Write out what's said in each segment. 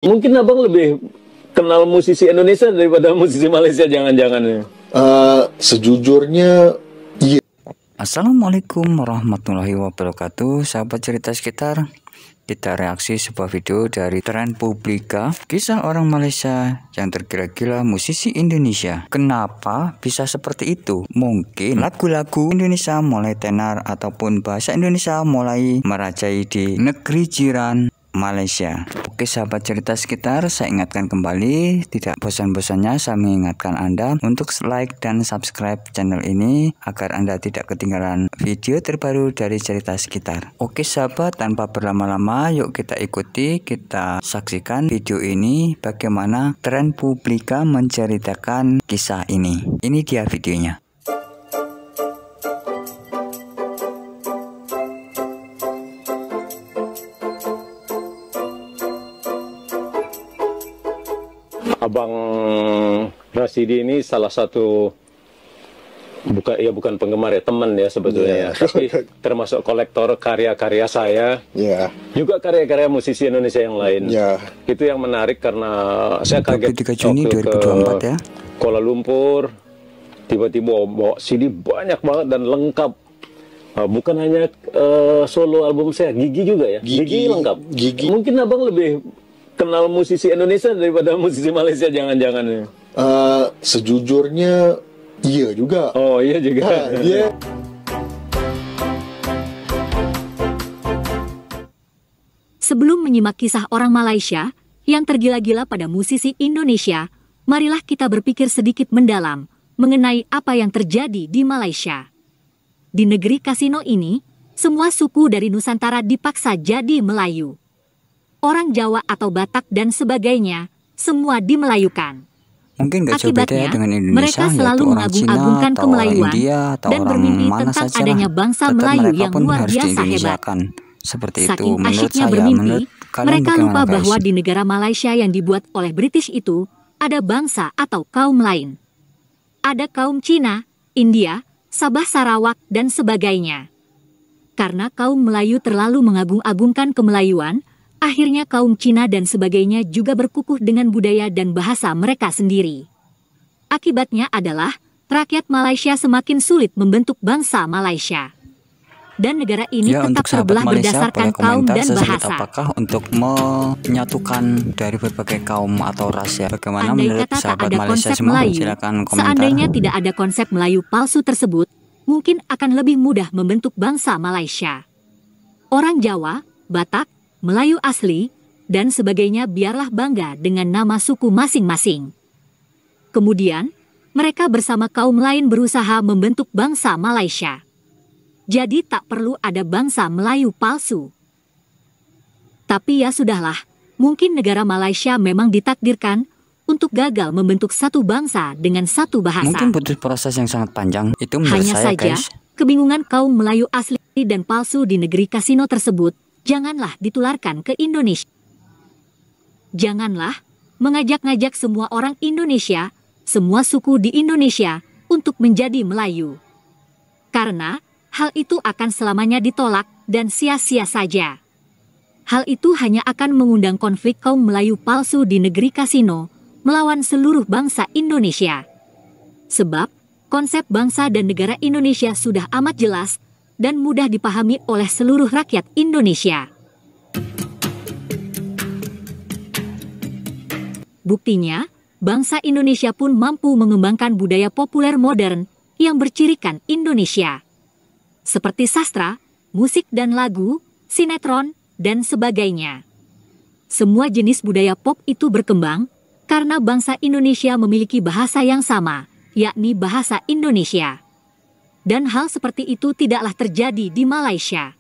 Mungkin abang lebih kenal musisi Indonesia daripada musisi Malaysia, jangan-jangan ya? Sejujurnya, iya. Assalamualaikum warahmatullahi wabarakatuh. Sahabat cerita sekitar, kita reaksi sebuah video dari Trend Publika, kisah orang Malaysia yang tergila-gila musisi Indonesia. Kenapa bisa seperti itu? Mungkin lagu-lagu Indonesia mulai tenar ataupun bahasa Indonesia mulai merajai di negeri jiran Malaysia. Oke sahabat cerita sekitar, saya ingatkan kembali, tidak bosan-bosannya saya mengingatkan Anda untuk like dan subscribe channel ini agar Anda tidak ketinggalan video terbaru dari cerita sekitar. Oke sahabat, tanpa berlama-lama yuk kita ikuti, kita saksikan video ini bagaimana Trend Publika menceritakan kisah ini. Ini dia videonya. Abang Rasidi ini salah satu bukan penggemar ya, teman ya sebetulnya, tapi termasuk kolektor karya-karya saya, juga karya-karya musisi Indonesia yang lain. Itu yang menarik karena saya kaget 3 Juni 2024 ya. Kuala Lumpur, tiba-tiba bawa CD banyak banget dan lengkap. Bukan hanya solo album saya, Gigi juga ya. Gigi lengkap. Mungkin abang lebih kenal musisi Indonesia daripada musisi Malaysia, jangan-jangan ya? Sejujurnya, iya juga. Oh iya juga. Iya. Sebelum menyimak kisah orang Malaysia yang tergila-gila pada musisi Indonesia, marilah kita berpikir sedikit mendalam mengenai apa yang terjadi di Malaysia. Di negeri kasino ini, semua suku dari Nusantara dipaksa jadi Melayu. Orang Jawa atau Batak dan sebagainya, semua dimelayukan. Mungkin gak jauh beda ya dengan Indonesia, mereka selalu mengagung-agungkan kemelayuan dan bermimpi tentang adanya bangsa Melayu yang luar biasa hebat. Seperti itu, saking menurut asyiknya saya, bermimpi, mereka lupa guys? bahwa di negara Malaysia yang dibuat oleh British itu, ada bangsa atau kaum lain. Ada kaum Cina, India, Sabah Sarawak, dan sebagainya. Karena kaum Melayu terlalu mengagung-agungkan kemelayuan, akhirnya kaum Cina dan sebagainya juga berkukuh dengan budaya dan bahasa mereka sendiri. Akibatnya adalah, rakyat Malaysia semakin sulit membentuk bangsa Malaysia. Dan negara ini tetap terbelah berdasarkan kaum dan bahasa. Apakah untuk menyatukan dari berbagai kaum atau ras ya? Bagaimana menurut sahabat Malaysia semua? Silakan komentar. Seandainya tidak ada konsep Melayu palsu tersebut, mungkin akan lebih mudah membentuk bangsa Malaysia. Orang Jawa, Batak, Melayu asli, dan sebagainya biarlah bangga dengan nama suku masing-masing. Kemudian, mereka bersama kaum lain berusaha membentuk bangsa Malaysia. Jadi tak perlu ada bangsa Melayu palsu. Tapi ya sudahlah, mungkin negara Malaysia memang ditakdirkan untuk gagal membentuk satu bangsa dengan satu bahasa. Mungkin butuh proses yang sangat panjang, itu menurut Hanya saya saja, guys. kebingungan kaum Melayu asli dan palsu di negeri kasino tersebut janganlah ditularkan ke Indonesia. Janganlah mengajak-ngajak semua orang Indonesia, semua suku di Indonesia untuk menjadi Melayu. Karena hal itu akan selamanya ditolak dan sia-sia saja. Hal itu hanya akan mengundang konflik kaum Melayu palsu di negeri kasino melawan seluruh bangsa Indonesia. Sebab konsep bangsa dan negara Indonesia sudah amat jelas dan mudah dipahami oleh seluruh rakyat Indonesia. Buktinya, bangsa Indonesia pun mampu mengembangkan budaya populer modern yang bercirikan Indonesia. Seperti sastra, musik dan lagu, sinetron, dan sebagainya. Semua jenis budaya pop itu berkembang karena bangsa Indonesia memiliki bahasa yang sama, yakni bahasa Indonesia. Dan hal seperti itu tidaklah terjadi di Malaysia.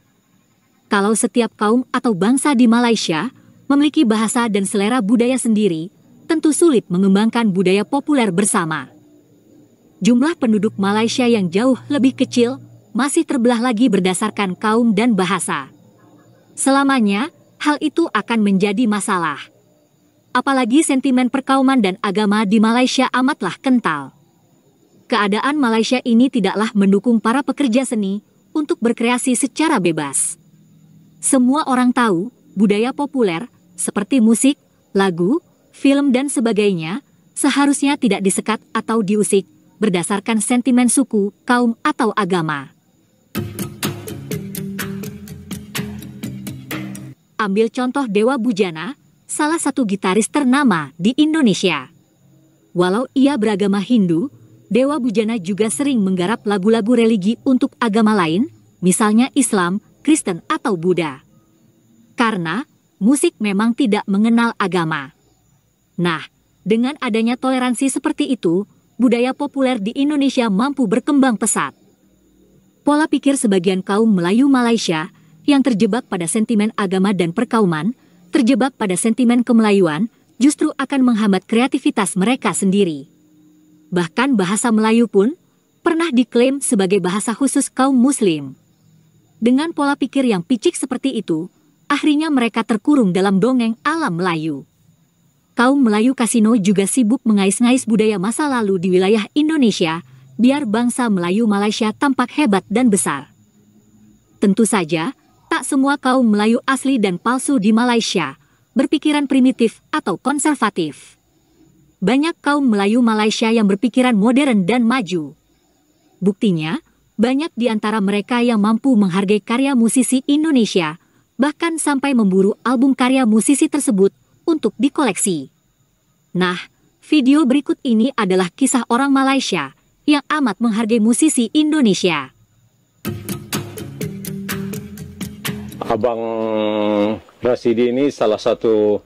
Kalau setiap kaum atau bangsa di Malaysia memiliki bahasa dan selera budaya sendiri, tentu sulit mengembangkan budaya populer bersama. Jumlah penduduk Malaysia yang jauh lebih kecil masih terbelah lagi berdasarkan kaum dan bahasa. Selamanya, hal itu akan menjadi masalah. Apalagi sentimen perkauman dan agama di Malaysia amatlah kental. Keadaan Malaysia ini tidaklah mendukung para pekerja seni untuk berkreasi secara bebas. Semua orang tahu, budaya populer, seperti musik, lagu, film dan sebagainya seharusnya tidak disekat atau diusik berdasarkan sentimen suku, kaum atau agama. Ambil contoh Dewa Bujana, salah satu gitaris ternama di Indonesia. Walau ia beragama Hindu, Dewa Bujana juga sering menggarap lagu-lagu religi untuk agama lain, misalnya Islam, Kristen atau Buddha. Karena musik memang tidak mengenal agama. Nah, dengan adanya toleransi seperti itu, budaya populer di Indonesia mampu berkembang pesat. Pola pikir sebagian kaum Melayu Malaysia yang terjebak pada sentimen agama dan perkauman, terjebak pada sentimen kemelayuan, justru akan menghambat kreativitas mereka sendiri. Bahkan bahasa Melayu pun pernah diklaim sebagai bahasa khusus kaum Muslim. Dengan pola pikir yang picik seperti itu, akhirnya mereka terkurung dalam dongeng alam Melayu. Kaum Melayu Kasino juga sibuk mengais-ngais budaya masa lalu di wilayah Indonesia, biar bangsa Melayu Malaysia tampak hebat dan besar. Tentu saja, tak semua kaum Melayu asli dan palsu di Malaysia berpikiran primitif atau konservatif. Banyak kaum Melayu Malaysia yang berpikiran modern dan maju. Buktinya, banyak di antara mereka yang mampu menghargai karya musisi Indonesia, bahkan sampai memburu album karya musisi tersebut untuk dikoleksi. Nah, video berikut ini adalah kisah orang Malaysia yang amat menghargai musisi Indonesia. Abang Rasidi ini salah satu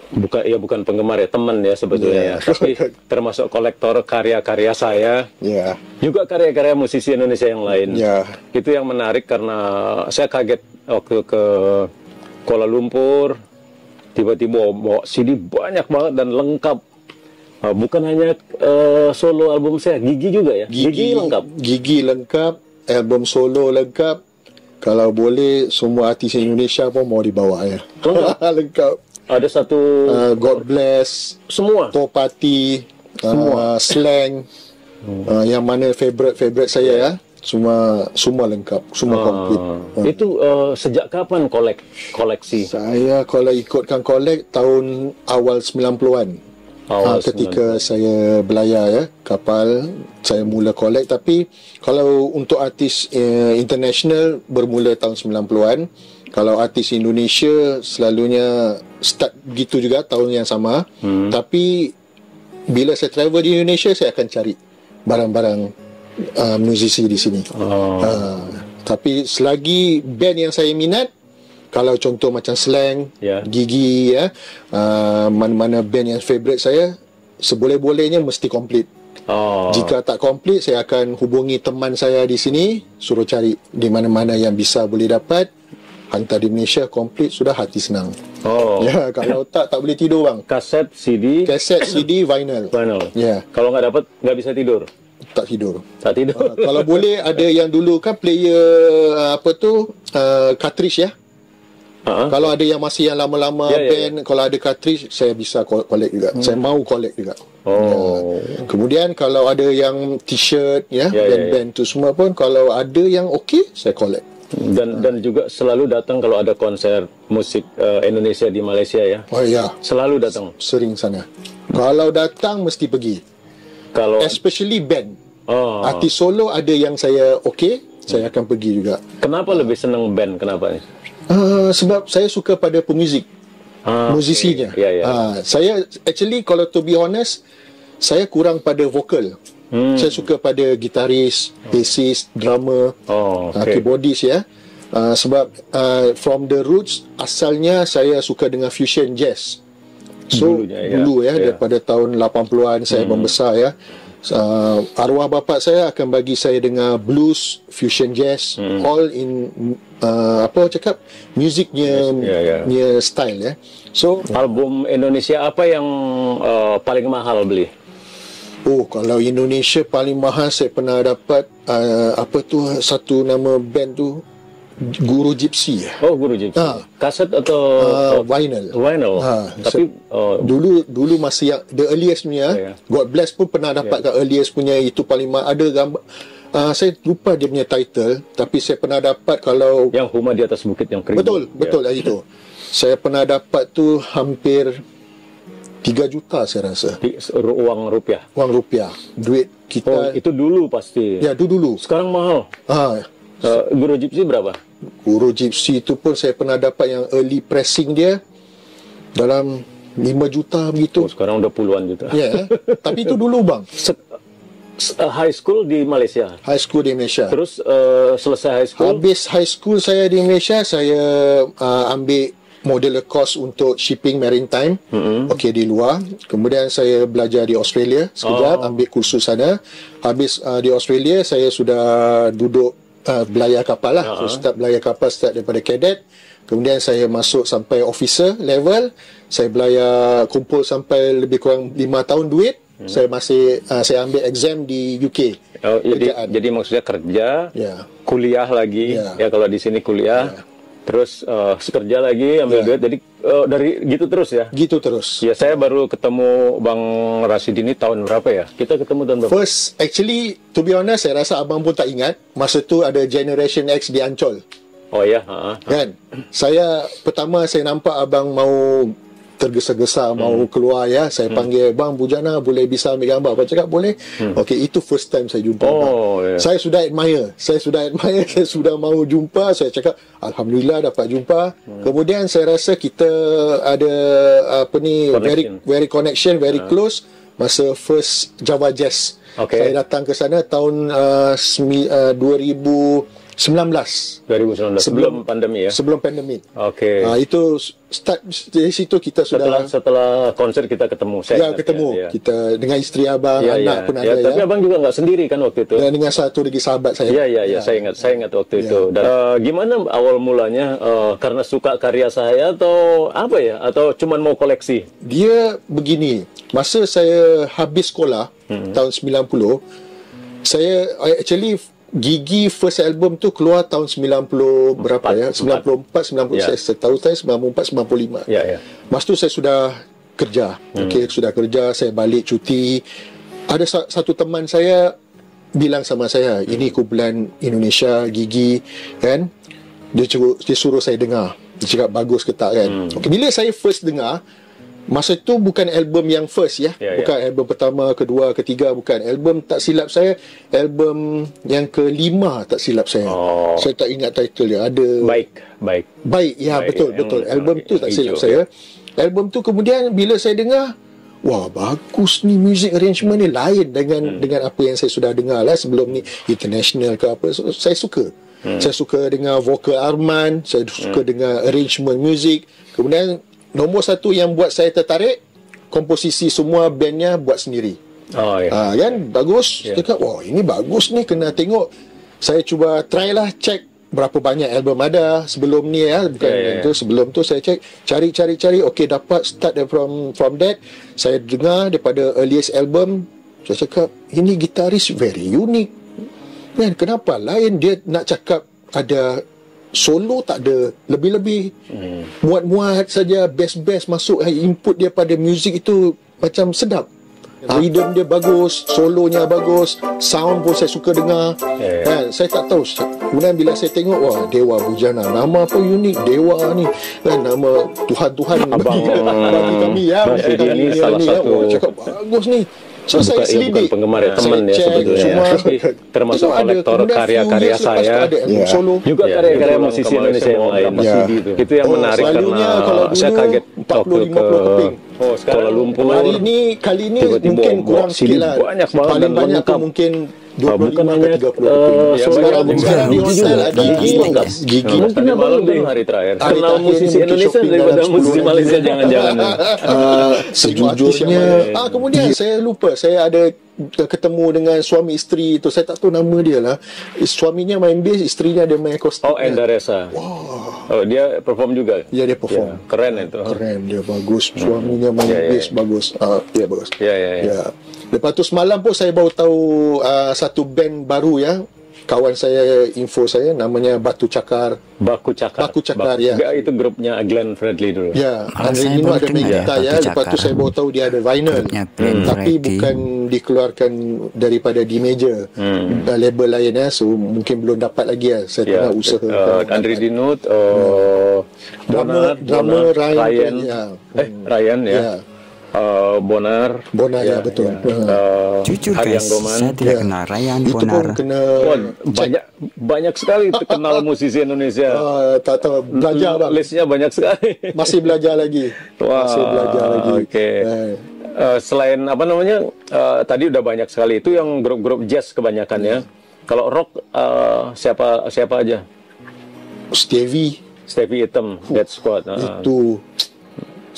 bukan penggemar ya, teman ya sebetulnya ya, tapi termasuk kolektor karya-karya saya, juga karya-karya musisi Indonesia yang lain. Itu yang menarik karena saya kaget waktu ke Kuala Lumpur, tiba-tiba bawa CD banyak banget dan lengkap. Bukan hanya solo album saya, Gigi juga ya. Gigi lengkap. Gigi lengkap, album solo lengkap. Kalau boleh semua artis Indonesia pun mau dibawa ya. Lengkap. Ada satu God Bless, semua Topati, semua Slang, yang mana favorite saya ya. Semua lengkap, semua komplit. Itu sejak kapan koleksi? Saya kalau ikutkan kolek tahun awal 90-an. Ketika saya belayar ya, kapal, saya mula kolek. Tapi kalau untuk artis international bermula tahun 90-an. Kalau artis Indonesia selalunya start gitu juga tahun yang sama. Tapi bila saya travel di Indonesia, saya akan cari barang-barang musisi di sini. Tapi selagi band yang saya minat, kalau contoh macam Slang, Gigi ya, mana-mana band yang favorite saya, seboleh-bolehnya mesti komplit. Jika tak komplit, saya akan hubungi teman saya di sini, suruh cari di mana-mana yang bisa boleh dapat. Hantar di Malaysia komplit, sudah hati senang. Ya, kalau tak boleh tidur bang. Kaset, CD, vinyl. Ya. Kalau nggak dapat, nggak bisa tidur. Tak tidur. Kalau boleh ada yang dulu kan player cartridge ya. Kalau ada yang masih yang lama-lama band, kalau ada cartridge saya bisa collect juga. Saya mau collect juga. Kemudian kalau ada yang t-shirt ya, band-band tu semua pun, kalau ada yang okey saya collect. Dan juga selalu datang kalau ada konser musik Indonesia di Malaysia ya. Selalu datang. Sering sana. Kalau datang mesti pergi. Kalau especially band. Artis solo ada yang saya saya akan pergi juga. Kenapa lebih senang band? Kenapa ni? Sebab saya suka pada pemuzik, musisinya. Saya actually kalau to be honest, saya kurang pada vokal. Saya suka pada gitaris, bassist, drummer, keyboardist ya. Sebab from the roots, asalnya saya suka dengan fusion jazz. So dulu daripada tahun 80-an saya membesar ya. Arwah bapa saya akan bagi saya dengar blues, fusion jazz, all in musiknya style ya. So album Indonesia apa yang paling mahal beli? Kalau Indonesia paling mahal saya pernah dapat satu nama band tu, Guru Gypsy. Guru Gypsy. Kaset atau vinyl. Tapi dulu masih yang the earliest punya. God Bless pun pernah dapat kat earliest punya, itu paling mahal. Ada gambar. Saya lupa dia punya title, tapi saya pernah dapat kalau yang Huma di atas bukit yang kering. Betul itu. Saya pernah dapat tu hampir 3 juta saya rasa. Uang rupiah. Uang rupiah. Duit kita. Itu dulu pasti. Ya, dulu. Sekarang mahal. Guru Gypsy berapa? Guru Gypsy itu pun saya pernah dapat yang early pressing dia dalam 5 juta begitu. Sekarang udah puluhan juta. Ya, tapi itu dulu bang. High school di Malaysia. High school di Malaysia. Terus selesai high school. Habis high school saya di Malaysia, saya ambil modular course untuk shipping maritime. Okey, di luar. Kemudian saya belajar di Australia sekejap, ambil kursus sana. Habis di Australia saya sudah duduk belayar kapal lah. So, start belayar kapal, start daripada cadet. Kemudian saya masuk sampai officer level. Saya belayar kumpul sampai lebih kurang 5 tahun duit. Saya masih saya ambil exam di UK. Jadi maksudnya kerja, kuliah lagi. Ya kalau di sini kuliah. Terus kerja lagi, ambil duit. Jadi dari gitu terus ya? Gitu terus. Ya, saya baru ketemu Bang Rashid ini tahun berapa ya? Kita ketemu tahun berapa? First, actually, to be honest, saya rasa abang pun tak ingat. Masa tu ada Generation X di Ancol. Oh ya? Kan? Pertama saya nampak abang mau tergesa-gesa mau keluar ya. Saya panggil, "Bang Bujana, boleh bisa ambil gambar?" Abang cakap, "Boleh." Okey, itu first time saya jumpa abang. Saya sudah admire. Saya sudah mau jumpa. Saya cakap, "Alhamdulillah dapat jumpa." Kemudian saya rasa kita ada very connection, very close masa first Java Jazz. Saya datang ke sana tahun 2019 sebelum pandemi ya. Sebelum pandemi. Okey. Itu start dari situ kita sudah setelah konser kita ketemu. Ketemu. Kita dengan isteri abang, anak pun ada. Tapi abang juga nggak sendiri kan waktu itu. Dan dengan satu lagi sahabat saya. Ya. Saya ingat waktu itu. Dan gimana awal mulanya? Karena suka karya saya atau apa ya? Atau cuman mau koleksi? Dia begini. Masa saya habis sekolah tahun 90, saya actually Gigi first album tu keluar tahun 90 berapa ya? 94, 90 saya tahu saya 94, 95. Masa tu saya sudah kerja. Sudah kerja, saya balik cuti. Ada satu teman saya bilang sama saya, "Ini kumpulan Indonesia Gigi," kan? Dia suruh saya dengar. Dia cakap bagus ke tak kan? Bila saya first dengar, masa tu bukan album yang first ya. Bukan album pertama, kedua, ketiga, bukan. Album tak silap saya, album yang kelima tak silap saya. Saya tak ingat title dia. Ada Baik. Ya, betul. Album tu tak silap saya. Album tu kemudian bila saya dengar, wah, bagus ni, music arrangement ni lain dengan apa yang saya sudah dengar lah sebelum ni, international ke apa. So, saya suka. Saya suka dengar vokal Arman, saya suka dengar arrangement music. Kemudian nombor satu yang buat saya tertarik, komposisi semua bandnya buat sendiri. Kan bagus. Cakap, wah, ini bagus ni, kena tengok. Saya cuba try lah, check berapa banyak album ada sebelum ni ya. Bukan sebelum tu saya check, cari. Okey, dapat start from that. Saya dengar daripada earliest album. Saya cakap, ini gitaris very unique. Man, kenapa lain? Dia nak cakap ada solo tak ada, lebih-lebih muat-muat saja, bass masuk, input dia pada muzik itu macam sedap. Rhythm dia bagus, solonya bagus, sound pun saya suka dengar. Kan, saya tak tahu. Kemudian bila saya tengok, wah, Dewa Bujana, nama apa unik, Dewa ni kan, nama Tuhan bagi kami ya. Dia ni salah satu cakap bagus ni. So saya selidik, penggemar teman ya sebetulnya. Termasuk kolektor karya-karya saya. Juga karya-karya musisi Indonesia yang lain. Itu yang menarik karena saya kaget waktu ke Kuala Lumpur. Kali ini mungkin kurang sikit lah. Banyak banget paling banyak tu mungkin 25 ke 30. Sekarang di hotel ada Gigi. Mungkin abang lebih hari terakhir kenal musisi Indonesia daripada musisi Malaysia. Jangan-jangan. Sejujurnya kemudian saya lupa, saya ada ketemu dengan suami isteri tu, saya tak tahu nama dia lah. Suaminya main bass, isterinya dia main akustik. Endaresa. Dia perform juga. Ya, dia perform. Keren itu. Keren, dia bagus. Suaminya main bass bagus. Dia bagus. Ya. Lepas tu semalam pun saya baru tahu satu band baru ya. kawan saya info saya namanya Batu Cakar. Baku Cakar. Ya. Itu grupnya Glenn Fredly dulu. Ya, Andre Dino ada main gitar ya. Lepas tu saya baru tahu dia ada vinyl. Tapi bukan dikeluarkan daripada D Major. Label lain ya. So mungkin belum dapat lagi ya. Saya tengah usaha. Andre Dino, drama Ryan. Ryan ya. Bonar ya betul. Jujur Harian guys, Goman. saya tidak kenal Ryan Itu Bonar. pun kena banyak sekali kenal musisi Indonesia. tak tahu belajar bang. Listnya banyak sekali. Masih belajar lagi. Masih belajar lagi. Okay. Selain apa namanya, tadi udah banyak sekali itu yang grup-grup jazz kebanyakan ya. Kalau rock siapa aja? Stevie Hitam, Dead Squad. Itu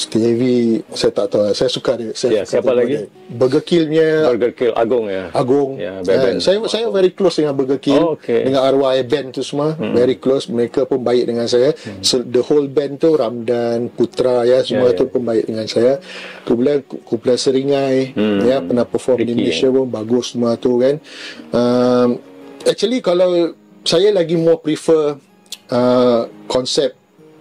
Stevie, saya tak tahu. Saya suka dia. Siapa lagi? Burger Kill-nya. Burger Kill, Agung ya. Ya, saya very close dengan Burger Kill. Dengan arwah band tu semua. Very close. Mereka pun baik dengan saya. So, the whole band tu, Ramdan, Putra ya, semua tu pun baik dengan saya. Kumpulan Seringai ya, pernah perform di Malaysia pun bagus semua tu kan. Actually kalau saya lagi more prefer konsep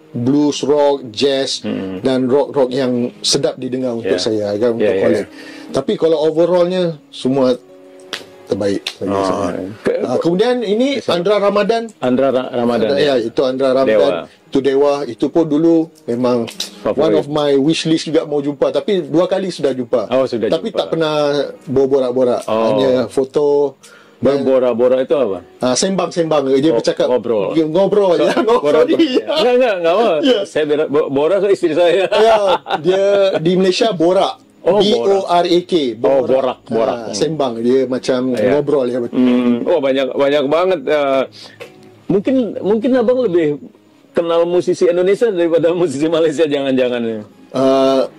blues, rock, jazz dan rock yang sedap didengar untuk saya kan, untuk collect. Tapi kalau overallnya semua terbaik bagi saya. Kemudian ini Andra Ramadan. Ya, itu Andra Ramadan. Itu Dewa. Itu pun dulu memang one of my wish list juga mau jumpa. Tapi 2 kali sudah jumpa. Tapi tak pernah berborak-borak. Hanya foto. Berbora-bora itu apa? Sembang-sembang. Dia bercakap. Ngobrol. Ngobrol. Enggak apa. Saya Bora ke istri saya. Dia di Malaysia Borak. Borak. Borak. Sembang. Dia macam ngobrol ya. Banyak banget. Mungkin abang lebih kenal musisi Indonesia daripada musisi Malaysia, jangan-jangan.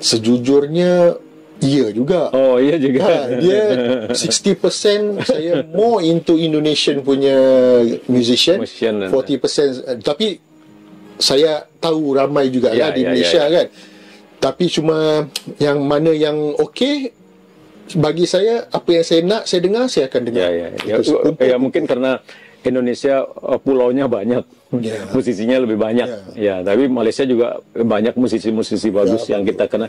Sejujurnya iya juga. Iya juga. Dia 60% saya more into Indonesian punya musician. 40%. Tapi saya tahu ramai juga di Malaysia kan. Tapi cuma yang mana yang okey, bagi saya apa yang saya nak, saya dengar, saya akan dengar. Mungkin karena Indonesia pulaunya banyak, musisinya lebih banyak. Tapi Malaysia juga banyak musisi-musisi bagus yang kita kenal.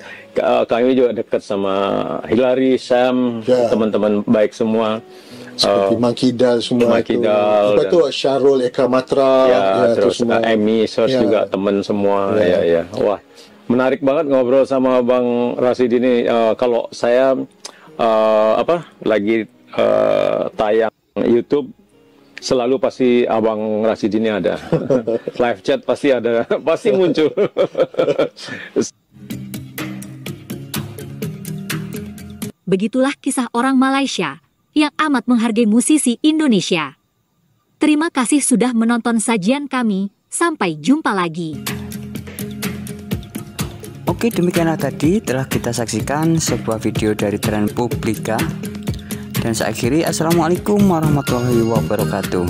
Kami juga dekat sama Hilary, Sam, teman-teman baik semua. Seperti Mangkidal semua. Lepas tu Syarul Eka Matra, terus Amy Search juga teman semua. Wah, menarik banget ngobrol sama Bang Rasid ini. Kalau saya lagi tayang YouTube, selalu pasti Abang Rasid ini ada. Live chat pasti ada, pasti muncul. Begitulah kisah orang Malaysia yang amat menghargai musisi Indonesia. Terima kasih sudah menonton sajian kami. Sampai jumpa lagi. Oke, demikianlah tadi telah kita saksikan sebuah video dari Trend Publika. Dan saya akhiri, assalamualaikum warahmatullahi wabarakatuh.